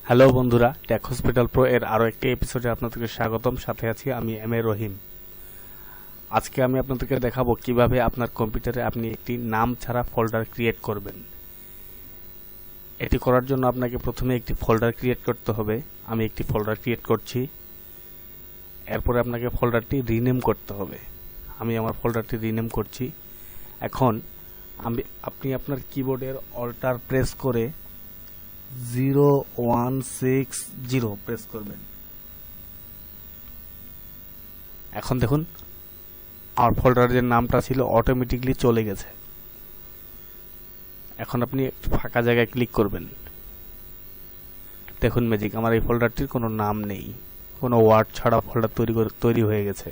Hello বন্ধুরা, take hospital pro এর আরও একটি এপিসোডে আপনাদেরকে স্বাগতম। সাথে আছি আমি রহিম। আজকে আমি আপনাদেরকে দেখাবো কিভাবে আপনার কম্পিউটারে আপনি একটি নাম ছাড়া ফোল্ডার ক্রিয়েট করবেন। এটি করার জন্য আপনাকে প্রথমে একটি ফোল্ডার ক্রিয়েট করতে হবে। আমি একটি ফোল্ডার ক্রিয়েট করছি। এরপরে আপনাকে ফোল্ডারটি রিনেম করতে হবে। আমি আমার ফোল্ডারটি রিনেম করছি। এখন আপনি আপনার কিবোর্ডের অল্টার প্রেস করে 0160 প্রেস করবেন। এখন দেখুন আমার ফোল্ডারের নামটা ছিল অটোমেটিকলি চলে গেছে। এখন আপনি ফাঁকা জায়গায় ক্লিক করবেন। দেখুন ম্যাজিক, আমার এই ফোল্ডারটির কোনো নাম নেই, কোনো ওয়ার্ড ছাড়া ফোল্ডার তৈরি হয়ে গেছে।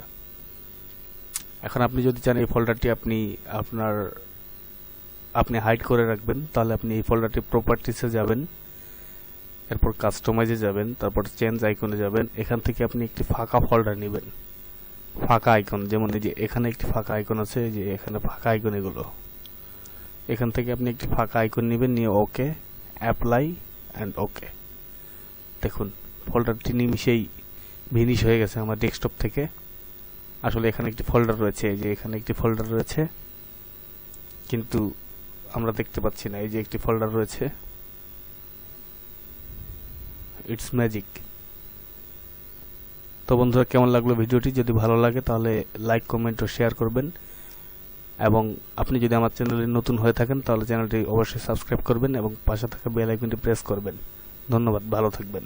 এখন আপনি যদি চান এই ফোল্ডারটি আপনি হাইড করে রাখবেন, তাহলে আপনি এই ফোল্ডারটি প্রপার্টিসে যাবেন, এরপর কাস্টমাইজে যাবেন, তারপর চেঞ্জ আইকনে যাবেন। এখান থেকে আপনি একটি ফাঁকা ফোল্ডার নেবেন, ফাঁকা আইকন, যেমন এই যে এখানে একটি ফাঁকা আইকন আছে, যে এখানে ফাঁকা আইকন এগুলো। এখান থেকে আপনি একটি ফাঁকা আইকন নেবেন, নিয়ে ওকে, অ্যাপ্লাই অ্যান্ড ওকে। দেখুন ফোল্ডারটি নিমিশেই ভিনিশ হয়ে গেছে আমার ডেস্কটপ থেকে। আসলে এখানে একটি ফোল্ডার রয়েছে, এই যে এখানে একটি ফোল্ডার রয়েছে, কিন্তু আমরা দেখতে পাচ্ছি না। এই যে একটি ফোল্ডার রয়েছে, ইটস ম্যাজিক। তো বন্ধুরা, কেমন লাগলো ভিডিওটি? যদি ভালো লাগে তাহলে লাইক, কমেন্ট ও শেয়ার করবেন, এবং আপনি যদি আমার চ্যানেলে নতুন হয়ে থাকেন তাহলে চ্যানেলটি অবশ্যই সাবস্ক্রাইব করবেন এবং পাশে থাকা বেল আইকনটি প্রেস করবেন। ধন্যবাদ, ভালো থাকবেন।